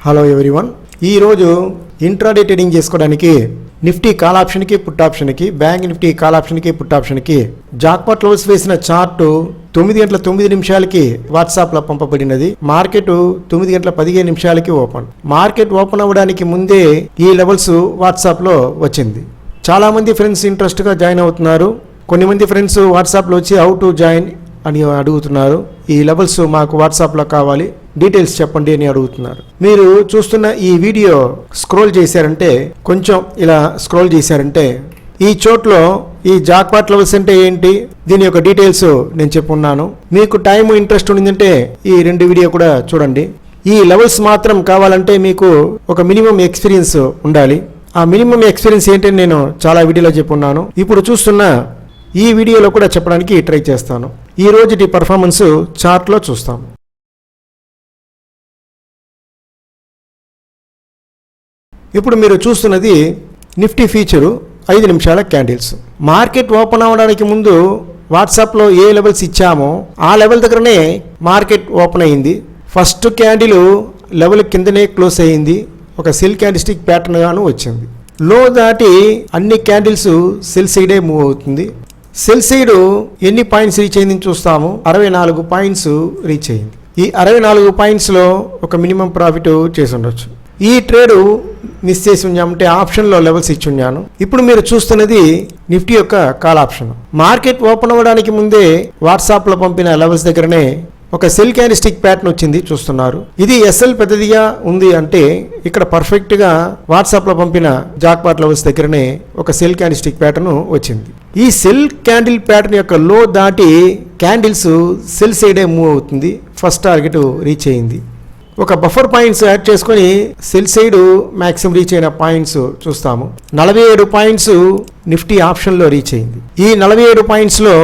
Hello everyone, ఈరోజు intraday trading చేసుకోవడానికి Nifty call ఆప్షన్కి పుట్ ఆప్షన్కి, బ్యాంక్ నిఫ్టీ కాల్ ఆప్షన్కి పుట్ ఆప్షన్కి జాక్పాట్ లెవెల్స్ వేసిన చార్టు 9:09 వాట్సాప్లో పంపబడినది. Market 9:15 open. మార్కెట్ ఓపెన్ అవ్వడానికి ముందే ఈ లెవెల్స్ వాట్సాప్లో వచ్చింది. చాలామంది ఫ్రెండ్స్ ఇంట్రెస్ట్గా జాయిన్ అవుతున్నారు. కొన్ని మంది ఫ్రెండ్స్ వాట్సాప్లో వచ్చి హౌ టు జాయిన్ అని అడుగుతున్నారు. ఈ లెవెల్స్ మాకు వాట్సాప్లో కావాలి, డీటెయిల్స్ చెప్పండి అని అడుగుతున్నారు. మీరు చూస్తున్న ఈ వీడియో స్క్రోల్ చేశారంటే, కొంచెం ఇలా స్క్రోల్ చేశారంటే ఈ చోట్లో ఈ జాక్పాట్ లెవెల్స్ అంటే ఏంటి, దీని యొక్క డీటెయిల్స్ నేను చెప్పున్నాను. మీకు టైం ఇంట్రెస్ట్ ఉండిందంటే ఈ రెండు వీడియో కూడా చూడండి. ఈ లెవెల్స్ మాత్రం కావాలంటే మీకు ఒక మినిమం ఎక్స్పీరియన్స్ ఉండాలి. ఆ మినిమం ఎక్స్పీరియన్స్ ఏంటని నేను చాలా వీడియోలో చెప్పున్నాను. ఇప్పుడు చూస్తున్న ఈ వీడియోలో కూడా చెప్పడానికి ట్రై చేస్తాను. ఈ రోజుటి పర్ఫార్మెన్స్ చార్ట్లో చూస్తాం. ఇప్పుడు మీరు చూస్తున్నది నిఫ్టీ ఫీచరు 5 నిమిషాల క్యాండిల్స్. మార్కెట్ ఓపెన్ అవ్వడానికి ముందు వాట్సాప్లో ఏ లెవెల్స్ ఇచ్చామో ఆ లెవెల్ దగ్గరనే మార్కెట్ ఓపెన్ అయింది. ఫస్ట్ క్యాండిల్ లెవెల్ కిందనే క్లోజ్ అయ్యింది. ఒక సెల్ క్యాండిల్స్టిక్ ప్యాటర్న్ గాను వచ్చింది. లో దాటి అన్ని క్యాండిల్స్ సెల్ సైడే మూవ్ అవుతుంది. సెల్ సైడ్ ఎన్ని పాయింట్స్ రీచ్ అయిందని చూస్తాము. 64 పాయింట్స్ రీచ్ అయింది. ఈ 64 పాయింట్స్లో ఒక మినిమం ప్రాఫిట్ చేసి ఉండొచ్చు. ఈ ట్రేడ్ మిస్ చేసి ఉన్నామంటే ఆప్షన్లో లెవెల్స్ ఇచ్చి ఉన్నాను. ఇప్పుడు మీరు చూస్తున్నది నిఫ్టీ యొక్క కాల్ ఆప్షన్. మార్కెట్ ఓపెన్ అవ్వడానికి ముందే వాట్సాప్లో పంపిన లెవెల్స్ దగ్గరనే ఒక సెల్ క్యాండిల్స్టిక్ ప్యాటర్న్ వచ్చింది చూస్తున్నారు. ఇది ఎస్ఎల్ పెద్దదిగా ఉంది అంటే ఇక్కడ పర్ఫెక్ట్గా వాట్సాప్లో పంపిన జాక్పాట్ లెవెల్స్ దగ్గరనే ఒక సెల్ క్యాండిల్స్టిక్ ప్యాటర్న్ వచ్చింది. ఈ సెల్ క్యాండిల్ ప్యాటర్న్ యొక్క లో దాటి క్యాండిల్స్ సెల్ సైడే మూవ్ అవుతుంది. ఫస్ట్ టార్గెట్ రీచ్ అయింది. ఒక బఫర్ పాయింట్స్ యాడ్ చేసుకొని సెల్ సైడ్ మ్యాక్సిమం రీచ్ అయిన పాయింట్స్ చూస్తాము. 47 పాయింట్స్ నిఫ్టీ ఆప్షన్లో రీచ్ అయింది. ఈ 47 పాయింట్స్లో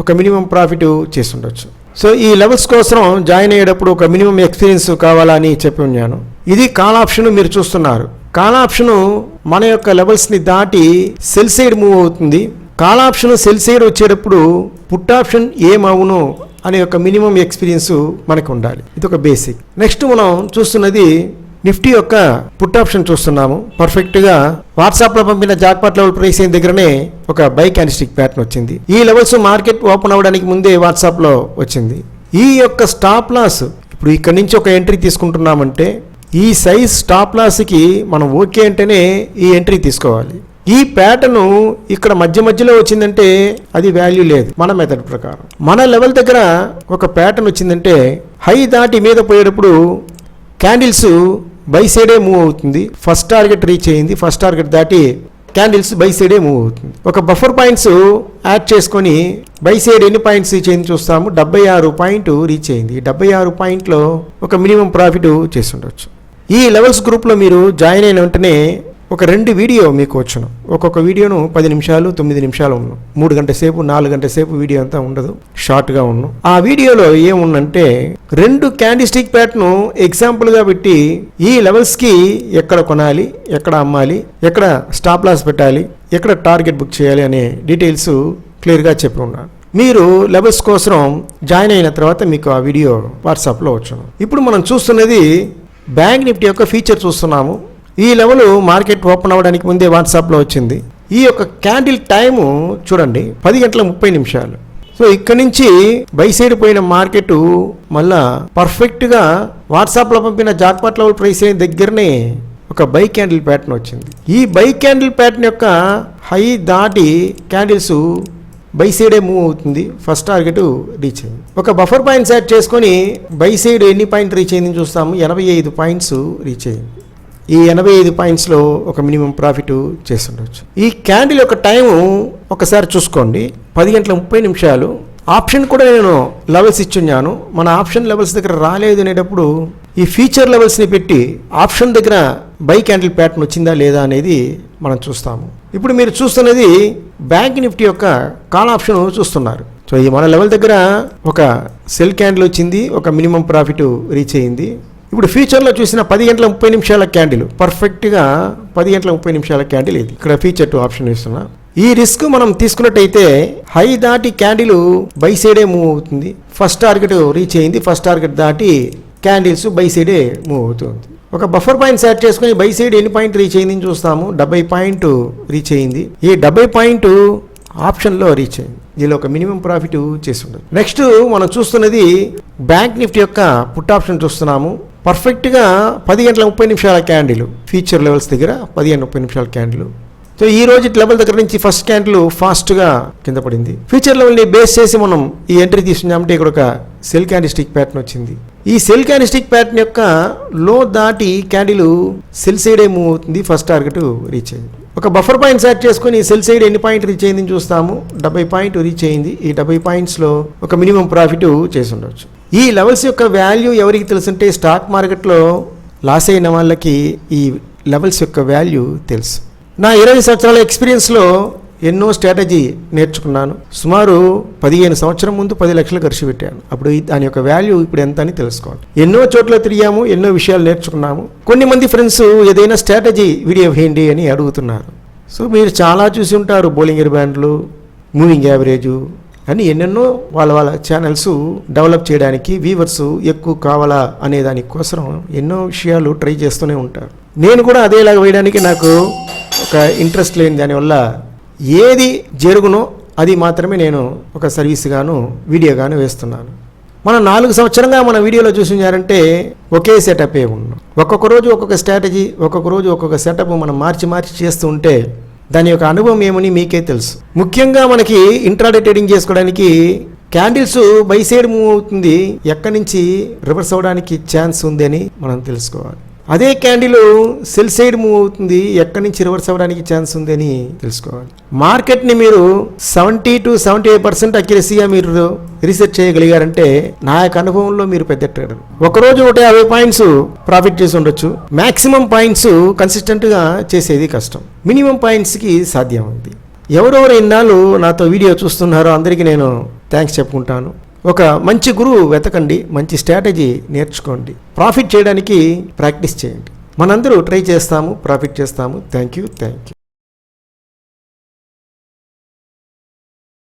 ఒక మినిమం ప్రాఫిట్ చేసి ఉండొచ్చు. సో ఈ లెవెల్స్ కోసం జాయిన్ అయ్యేటప్పుడు ఒక మినిమం ఎక్స్పీరియన్స్ కావాలని చెప్పి ఉన్నాను. ఇది కాల్ ఆప్షన్ మీరు చూస్తున్నారు. కాల్ ఆప్షన్ మన యొక్క లెవెల్స్ని దాటి సెల్ సైడ్ మూవ్ అవుతుంది. కాల్ ఆప్షన్ సెల్ సైడ్ వచ్చేటప్పుడు పుట్ ఆప్షన్ ఏమవును అనే ఒక మినిమం ఎక్స్పీరియన్స్ మనకు ఉండాలి. ఇది ఒక బేసిక్. నెక్స్ట్ మనం చూస్తున్నది నిఫ్టీ యొక్క పుట్ ఆప్షన్ చూస్తున్నాము. పర్ఫెక్ట్గా వాట్సాప్లో పంపిన జాక్పాట్ లెవెల్ ప్రైస్ అయిన దగ్గరనే ఒక బై క్యాండిల్స్టిక్ ప్యాటర్న్ వచ్చింది. ఈ లెవెల్స్ మార్కెట్ ఓపెన్ అవ్వడానికి ముందే వాట్సాప్లో వచ్చింది. ఈ యొక్క స్టాప్ లాస్ ఇప్పుడు ఇక్కడ నుంచి ఒక ఎంట్రీ తీసుకుంటున్నామంటే ఈ సైజ్ స్టాప్ లాస్కి మనం ఓకే అంటేనే ఈ ఎంట్రీ తీసుకోవాలి. ఈ ప్యాటర్న్ ఇక్కడ మధ్యలో వచ్చిందంటే అది వాల్యూ లేదు మన మెథడ్ ప్రకారం. మన లెవెల్ దగ్గర ఒక ప్యాటర్న్ వచ్చిందంటే హై దాటి మీద పోయేటప్పుడు క్యాండిల్స్ బై సైడే మూవ్ అవుతుంది. ఫస్ట్ టార్గెట్ రీచ్ అయింది. ఫస్ట్ టార్గెట్ దాటి క్యాండిల్స్ బై సైడే మూవ్ అవుతుంది. ఒక బఫర్ పాయింట్స్ యాడ్ చేసుకొని బై సైడ్ ఎన్ని పాయింట్స్ రీచ్ అయింది చూస్తాము. 76 పాయింట్ రీచ్ అయింది. 76 పాయింట్లో ఒక మినిమం ప్రాఫిట్ చేసి ఉండొచ్చు. ఈ లెవెల్స్ గ్రూప్లో మీరు జాయిన్ అయిన వెంటనే ఒక 2 వీడియో మీకు వచ్చును. ఒక్కొక్క వీడియోను 10 నిమిషాలు 9 నిమిషాలు ఉన్నాం. 3 గంటల సేపు 4 గంటల సేపు వీడియో అంతా ఉండదు, షార్ట్గా ఉన్నాం. ఆ వీడియోలో ఏముందంటే 2 క్యాండిల్స్టిక్ ప్యాటర్న్ ఎగ్జాంపుల్గా పెట్టి ఈ లెవెల్స్కి ఎక్కడ కొనాలి, ఎక్కడ అమ్మాలి, ఎక్కడ స్టాప్ లాస్ పెట్టాలి, ఎక్కడ టార్గెట్ బుక్ చేయాలి అనే డీటెయిల్స్ క్లియర్గా చెప్పి ఉన్నాను. మీరు లెవెల్స్ కోసం జాయిన్ అయిన తర్వాత మీకు ఆ వీడియో వాట్సాప్లో వచ్చును. ఇప్పుడు మనం చూస్తున్నది బ్యాంక్ నిఫ్టీ యొక్క ఫీచర్ చూస్తున్నాము. ఈ లెవెల్ మార్కెట్ ఓపెన్ అవ్వడానికి ముందే వాట్సాప్లో వచ్చింది. ఈ యొక్క క్యాండిల్ టైము చూడండి 10:30. సో ఇక్కడ నుంచి బై సైడ్ పోయిన మార్కెట్ మళ్ళా పర్ఫెక్ట్గా వాట్సాప్లో పంపిన జాక్పాట్ లెవెల్ ప్రైస్ అయిన దగ్గరనే ఒక బై క్యాండిల్ ప్యాటర్న్ వచ్చింది. ఈ బై క్యాండిల్ ప్యాటర్న్ యొక్క హై దాటి క్యాండిల్స్ బై సైడే మూవ్ అవుతుంది. ఫస్ట్ టార్గెట్ రీచ్ అయింది. ఒక బఫర్ పాయింట్స్ యాడ్ చేసుకొని బై సైడ్ ఎన్ని పాయింట్ రీచ్ అయిందని చూస్తాము. 85 పాయింట్స్ రీచ్ అయింది. ఈ 85 పాయింట్స్లో ఒక మినిమం ప్రాఫిట్ చేసి ఉండొచ్చు. ఈ క్యాండిల్ యొక్క టైము ఒకసారి చూసుకోండి. 10:30. ఆప్షన్ కూడా నేను లెవెల్స్ ఇచ్చున్నాను. మన ఆప్షన్ లెవెల్స్ దగ్గర రాలేదు అనేటప్పుడు ఈ ఫీచర్ లెవెల్స్ని పెట్టి ఆప్షన్ దగ్గర బై క్యాండిల్ ప్యాటర్న్ వచ్చిందా లేదా అనేది మనం చూస్తాము. ఇప్పుడు మీరు చూస్తున్నది బ్యాంక్ నిఫ్టీ యొక్క కాల్ ఆప్షన్ చూస్తున్నారు. సో ఈ మన లెవెల్ దగ్గర ఒక సెల్ క్యాండిల్ వచ్చింది, ఒక మినిమం ప్రాఫిట్ రీచ్ అయింది. ఇప్పుడు ఫ్యూచర్లో చూసిన 10:30 క్యాండిల్ పర్ఫెక్ట్గా 10:30 క్యాండిల్ ఇది. ఇక్కడ ఫీచర్ 2 ఆప్షన్ ఇస్తున్నా. ఈ రిస్క్ మనం తీసుకున్నట్టయితే హై దాటి క్యాండిల్ బై సైడే మూవ్ అవుతుంది. ఫస్ట్ టార్గెట్ రీచ్ అయింది. ఫస్ట్ టార్గెట్ దాటి క్యాండిల్స్ బై సైడే మూవ్ అవుతుంది. ఒక బఫర్ పాయింట్స్ యాడ్ చేసుకుని బై సైడ్ ఎన్ని పాయింట్ రీచ్ అయింది చూస్తాము. 70 పాయింట్ రీచ్ అయింది. ఈ 70 పాయింట్ ఆప్షన్లో రీచ్ అయింది. దీనిలో ఒక మినిమం ప్రాఫిట్ చేసి ఉండదు. నెక్స్ట్ మనం చూస్తున్నది బ్యాంక్ నిఫ్టీ యొక్క పుట్ ఆప్షన్ చూస్తున్నాము. పర్ఫెక్ట్గా 10:30 క్యాండిల్ ఫ్యూచర్ లెవెల్స్ దగ్గర 10:30 క్యాండిల్. సో ఈ రోజు లెవెల్ దగ్గర నుంచి ఫస్ట్ క్యాండిల్ ఫాస్ట్గా కింద పడింది. ఫ్యూచర్ లెవెల్ని బేస్ చేసి మనం ఈ ఎంట్రీ తీసుకున్నామంటే ఇక్కడ ఒక సెల్ క్యాండిస్టిక్ ప్యాటర్న్ వచ్చింది. ఈ సెల్ క్యాండిస్టిక్ ప్యాటర్న్ యొక్క లో దాటి క్యాండిల్ సెల్ సైడే మూవ్ అవుతుంది. ఫస్ట్ టార్గెట్ రీచ్ అయింది. ఒక బఫర్ పాయింట్స్ యాడ్ చేసుకుని సెల్ సైడ్ ఎన్ని పాయింట్ రీచ్ అయింది చూస్తాము. 70 పాయింట్ రీచ్ అయింది. ఈ 70 పాయింట్స్లో ఒక మినిమం ప్రాఫిట్ చేసి ఉండవచ్చు. ఈ లెవెల్స్ యొక్క వాల్యూ ఎవరికి తెలుసుంటే స్టాక్ మార్కెట్లో లాస్ అయిన వాళ్ళకి ఈ లెవెల్స్ యొక్క వాల్యూ తెలుసు. నా 20 సంవత్సరాల ఎక్స్పీరియన్స్లో ఎన్నో స్ట్రాటజీ నేర్చుకున్నాను. సుమారు 15 సంవత్సరం ముందు 10 లక్షలు ఖర్చు పెట్టాను. అప్పుడు దాని యొక్క వాల్యూ ఇప్పుడు ఎంత అని తెలుసుకోవాలి. ఎన్నో చోట్ల తిరిగాము, ఎన్నో విషయాలు నేర్చుకున్నాము. కొన్ని మంది ఫ్రెండ్స్ ఏదైనా స్ట్రాటజీ వీడియో వేయండి అని అడుగుతున్నారు. సో మీరు చాలా చూసి ఉంటారు, బౌలింగ్ బ్యాండ్లు, మూవింగ్ యావరేజు అని ఎన్నెన్నో వాళ్ళ ఛానల్స్ డెవలప్ చేయడానికి వ్యూవర్స్ ఎక్కువ కావాలా అనే దానికోసం ఎన్నో విషయాలు ట్రై చేస్తూనే ఉంటారు. నేను కూడా అదేలాగా వేయడానికి నాకు ఒక ఇంట్రెస్ట్ లేని దానివల్ల ఏది జరుగునో అది మాత్రమే నేను ఒక సర్వీస్గాను వీడియోగాను వేస్తున్నాను. మనం 4 సంవత్సరంగా మన వీడియోలో చూసినారంటే ఒకే సెటప్ ఉన్నాం. ఒక్కొక్క రోజు ఒక్కొక్క స్ట్రాటజీ, ఒక్కొక్క రోజు ఒక్కొక్క సెటప్ మనం మార్చి చేస్తూ ఉంటే దాని యొక్క అనుభవం ఏమని మీకే తెలుసు. ముఖ్యంగా మనకి ఇంట్రాడే ట్రేడింగ్ చేసుకోవడానికి క్యాండిల్స్ బై సైడ్ మూవ్ అవుతుంది, ఎక్కడి నుంచి రివర్స్ అవ్వడానికి ఛాన్స్ ఉంది అని మనం తెలుసుకోవాలి. అదే క్యాండిల్ సెల్ సైడ్ మూవ్ అవుతుంది, ఎక్కడి నుంచి రివర్స్ అవ్వడానికి ఛాన్స్ ఉంది అని తెలుసుకోవాలి. మార్కెట్ని మీరు 70 to 75% అక్యురసీగా మీరు రీసెర్చ్ చేయగలిగారంటే నా యొక్క అనుభవంలో మీరు పెద్ద ట్రేడర్. ఒకరోజు 150 పాయింట్స్ ప్రాఫిట్ చేసి ఉండొచ్చు. మ్యాక్సిమం పాయింట్స్ కన్సిస్టెంట్గా చేసేది కష్టం, మినిమం పాయింట్స్కి సాధ్యం ఉంది. ఎవరెవరు ఇన్నాళ్ళు నాతో వీడియో చూస్తున్నారో అందరికీ నేను థ్యాంక్స్ చెప్పుకుంటాను. ఒక మంచి గురువు వెతకండి, మంచి స్ట్రాటజీ నేర్చుకోండి, ప్రాఫిట్ చేయడానికి ప్రాక్టీస్ చేయండి. మనందరూ ట్రై చేస్తాము, ప్రాఫిట్ చేస్తాము. Thank you.